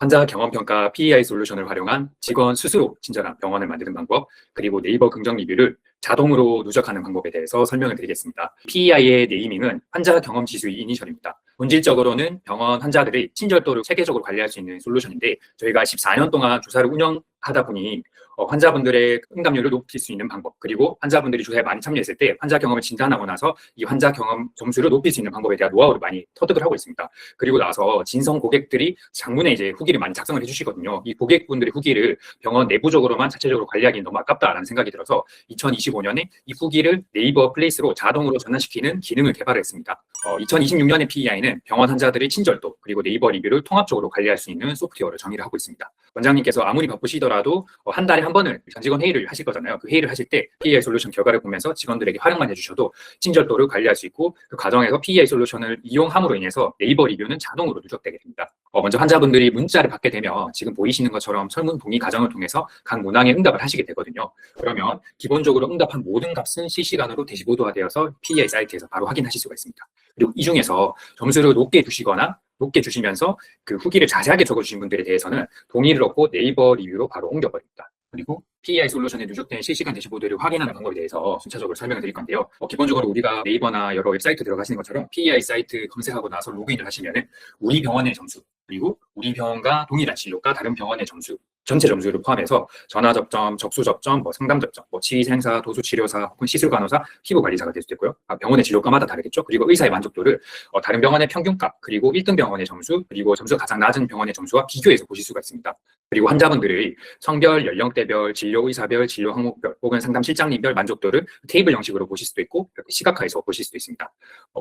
환자 경험 평가 PEI 솔루션을 활용한 직원 스스로 친절한 병원을 만드는 방법, 그리고 네이버 긍정 리뷰를 자동으로 누적하는 방법에 대해서 설명을 드리겠습니다. PEI의 네이밍은 환자 경험 지수의 이니셜입니다. 본질적으로는 병원 환자들의 친절도를 체계적으로 관리할 수 있는 솔루션인데, 저희가 14년 동안 조사를 운영하다 보니 환자분들의 응답률을 높일 수 있는 방법, 그리고 환자분들이 조사에 많이 참여했을 때 환자 경험을 진단하고 나서 이 환자 경험 점수를 높일 수 있는 방법에 대한 노하우를 많이 터득을 하고 있습니다. 그리고 나서 진성 고객들이 장문에 이제 후기를 많이 작성을 해주시거든요. 이 고객분들의 후기를 병원 내부적으로만 자체적으로 관리하기는 너무 아깝다라는 생각이 들어서 2025년에 이 후기를 네이버 플레이스로 자동으로 전환시키는 기능을 개발했습니다. 2026년에 PEI는 병원 환자들의 친절도 그리고 네이버 리뷰를 통합적으로 관리할 수 있는 소프트웨어를 정의를 하고 있습니다. 원장님께서 아무리 바쁘시더라도 한 달에 한 번을 전 직원 회의를 하실 거잖아요. 그 회의를 하실 때 PEI 솔루션 결과를 보면서 직원들에게 활용만 해주셔도 친절도를 관리할 수 있고, 그 과정에서 PEI 솔루션을 이용함으로 인해서 네이버 리뷰는 자동으로 누적되게 됩니다. 먼저 환자분들이 문자를 받게 되면 지금 보이시는 것처럼 설문 동의 과정을 통해서 각 문항에 응답을 하시게 되거든요. 그러면 기본적으로 응답한 모든 값은 실시간으로 대시보도화되어서 PEI 사이트에서 바로 확인하실 수가 있습니다. 그리고 이 중에서 점수를 높게 주시거나 높게 주시면서 그 후기를 자세하게 적어주신 분들에 대해서는 동의를 얻고 네이버 리뷰로 바로 옮겨버립니다. 그리고 PEI 솔루션에 누적된 실시간 대시보드를 확인하는 방법에 대해서 순차적으로 설명을 드릴 건데요. 기본적으로 우리가 네이버나 여러 웹사이트 들어가시는 것처럼 PEI 사이트 검색하고 나서 로그인을 하시면은 우리 병원의 점수, 그리고 우리 병원과 동일한 진료과 다른 병원의 점수, 전체 점수를 포함해서 전화 접점, 접수 접점, 상담 접점, 치의생사, 도수치료사, 혹은 시술간호사, 피부관리사가 될 수도 있고요. 병원의 진료과마다 다르겠죠. 그리고 의사의 만족도를 다른 병원의 평균값, 그리고 1등 병원의 점수, 그리고 점수가 가장 낮은 병원의 점수와 비교해서 보실 수가 있습니다. 그리고 환자분들의 성별, 연령대별, 진료 의사별, 진료 항목별, 혹은 상담 실장님별 만족도를 테이블 형식으로 보실 수도 있고, 시각화해서 보실 수도 있습니다.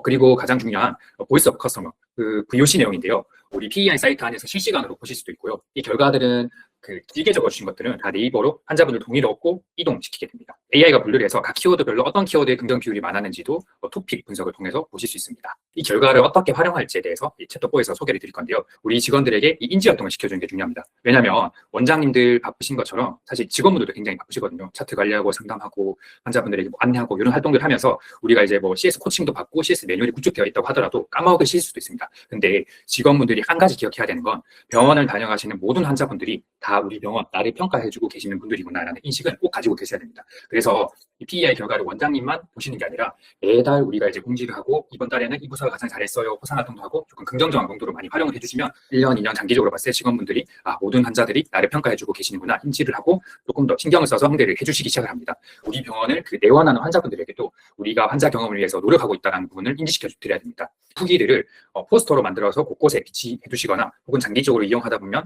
그리고 가장 중요한 보이스 오브 커스터머, 그 VOC 내용인데요. 우리 PEI 사이트 안에서 실시간으로 보실 수도 있고요. 이 결과들은 길게 적어주신 것들은 다 네이버로 환자분들 동의를 얻고 이동시키게 됩니다. AI가 분류를 해서 각 키워드별로 어떤 키워드의 긍정 비율이 많았는지도 토픽 분석을 통해서 보실 수 있습니다. 이 결과를 어떻게 활용할지에 대해서 이 챗톡보에서 소개를 드릴 건데요. 우리 직원들에게 이 인지활동을 시켜주는 게 중요합니다. 왜냐하면 원장님들 바쁘신 것처럼 사실 직원분들도 굉장히 바쁘시거든요. 차트 관리하고 상담하고 환자분들에게 안내하고 이런 활동들을 하면서 우리가 이제 CS 코칭도 받고 CS 매뉴얼이 구축되어 있다고 하더라도 까먹으실 수도 있습니다. 근데 직원분들이 한 가지 기억해야 되는 건 병원을 다녀가시는 모든 환자분들이 다 우리 병원 나를 평가해주고 계시는 분들이구나라는 인식은 꼭 가지고 계셔야 됩니다. 그래서 이 PEI 결과를 원장님만 보시는 게 아니라 매달 우리가 이제 공지를 하고 이번 달에는 이 부서가 가장 잘했어요, 호상 활동도 하고 조금 긍정적인 정도로 많이 활용을 해주시면 1년, 2년 장기적으로 봤을 때 직원분들이 모든 환자들이 나를 평가해주고 계시는구나 인지를 하고 조금 더 신경을 써서 응대를 해주시기 시작을 합니다. 우리 병원을 내원하는 환자분들에게도 우리가 환자 경험을 위해서 노력하고 있다는 부분을 인지시켜 드려야 됩니다. 후기들을 포스터로 만들어서 곳곳에 비치해 두시거나 혹은 장기적으로 이용하다 보면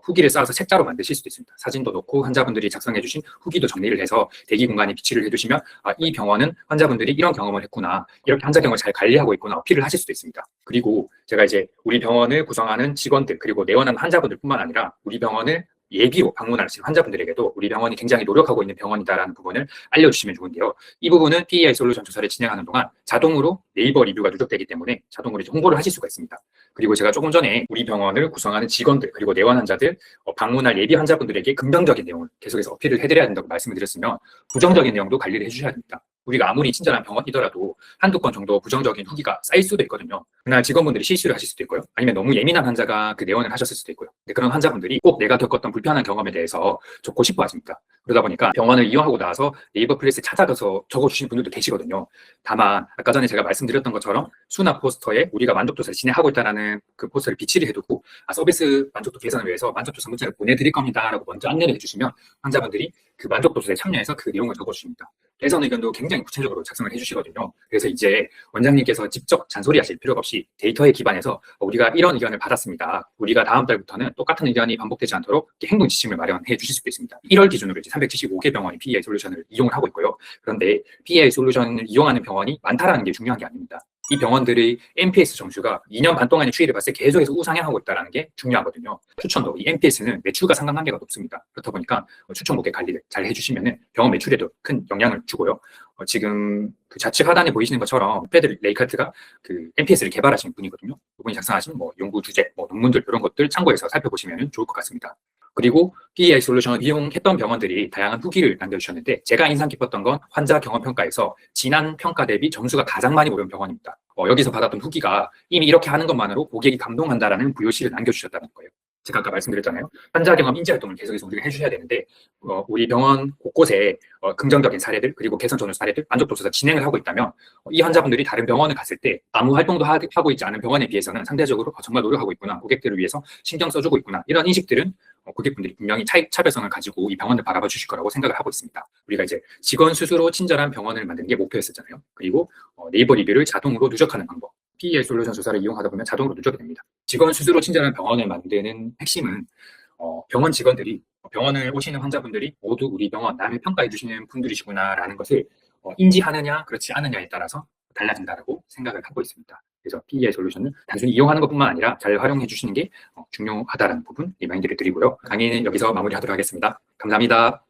후기를 쌓아서 책자로 만드실 수도 있습니다. 사진도 넣고 환자분들이 작성해 주신 후기도 정리를 해서 대기 공간에 비치를 해두시면 이 병원은 환자분들이 이런 경험을 했구나, 이렇게 환자 경험을 잘 관리하고 있구나 어필을 하실 수도 있습니다. 그리고 제가 이제 우리 병원을 구성하는 직원들 그리고 내원하는 환자분들뿐만 아니라 우리 병원을 예비로 방문하시는 환자분들에게도 우리 병원이 굉장히 노력하고 있는 병원이다라는 부분을 알려주시면 좋은데요. 이 부분은 PEI 솔루션 조사를 진행하는 동안 자동으로 네이버 리뷰가 누적되기 때문에 자동으로 이제 홍보를 하실 수가 있습니다. 그리고 제가 조금 전에 우리 병원을 구성하는 직원들 그리고 내원 환자들, 방문할 예비 환자분들에게 긍정적인 내용을 계속해서 어필을 해드려야 된다고 말씀을 드렸으면 부정적인 내용도 관리를 해주셔야 됩니다. 우리가 아무리 친절한 병원이더라도 한두 건 정도 부정적인 후기가 쌓일 수도 있거든요. 그날 직원분들이 실수를 하실 수도 있고요. 아니면 너무 예민한 환자가 내원을 하셨을 수도 있고요. 근데 그런 환자분들이 꼭 내가 겪었던 불편한 경험에 대해서 적고 싶어 하십니다. 그러다 보니까 병원을 이용하고 나서 네이버 플레이스에 찾아가서 적어주시는 분들도 계시거든요. 다만 아까 전에 제가 말씀드렸던 것처럼 수납 포스터에 우리가 만족도사를 진행하고 있다는 그 포스터를 비치를 해두고 서비스 만족도 개선을 위해서 만족도사 문자를 보내드릴 겁니다 라고 먼저 안내를 해주시면 환자분들이 그 만족도사에 참여해서 그 내용을 적어주십니다. 개선 의견도 굉장히 구체적으로 작성을 해주시거든요. 그래서 이제 원장님께서 직접 잔소리하실 필요가 없이 데이터에 기반해서 우리가 이런 의견을 받았습니다. 우리가 다음 달부터는 똑같은 의견이 반복되지 않도록 행동 지침을 마련해 주실 수도 있습니다. 1월 기준으로 이제 375개 병원이 PEI 솔루션을 이용을 하고 있고요. 그런데 PEI 솔루션을 이용하는 병원이 많다라는 게 중요한 게 아닙니다. 이 병원들의 NPS 점수가 2년 반 동안의 추이를 봤을 때 계속해서 우상향하고 있다는 게 중요하거든요. 추천도 이 NPS는 매출과 상관관계가 높습니다. 그렇다 보니까 추천 고객 관리를 잘 해주시면 병원 매출에도 큰 영향을 주고요. 지금 그 좌측 하단에 보이시는 것처럼 패드 레이카트가 NPS를 개발하신 분이거든요. 이분이 작성하신 연구 주제, 논문들 이런 것들 참고해서 살펴보시면 좋을 것 같습니다. 그리고 PEI 솔루션을 이용했던 병원들이 다양한 후기를 남겨주셨는데 제가 인상 깊었던 건 환자 경험 평가에서 지난 평가 대비 점수가 가장 많이 오른 병원입니다. 여기서 받았던 후기가 이미 이렇게 하는 것만으로 고객이 감동한다라는 VOC를 남겨주셨다는 거예요. 제가 아까 말씀드렸잖아요. 환자 경험 인지 활동을 계속해서 우리가 해주셔야 되는데 우리 병원 곳곳에 긍정적인 사례들 그리고 개선 전후 사례들 만족도 조사 진행을 하고 있다면 이 환자분들이 다른 병원을 갔을 때 아무 활동도 하고 있지 않은 병원에 비해서는 상대적으로 정말 노력하고 있구나, 고객들을 위해서 신경 써주고 있구나, 이런 인식들은 고객분들이 분명히 차별성을 가지고 이 병원을 바라봐 주실 거라고 생각을 하고 있습니다. 우리가 이제 직원 스스로 친절한 병원을 만드는 게 목표였었잖아요. 그리고 네이버 리뷰를 자동으로 누적하는 방법, PEI 솔루션 조사를 이용하다 보면 자동으로 누적이 됩니다. 직원 스스로 친절한 병원을 만드는 핵심은 병원 직원들이, 병원을 오시는 환자분들이 모두 우리 병원 나를 평가해 주시는 분들이시구나라는 것을 인지하느냐 그렇지 않느냐에 따라서 달라진다고 생각을 하고 있습니다. 그래서 PEI 솔루션은 단순히 이용하는 것뿐만 아니라 잘 활용해 주시는 게 중요하다는 부분 리마인드를 드리고요. 강의는 여기서 마무리하도록 하겠습니다. 감사합니다.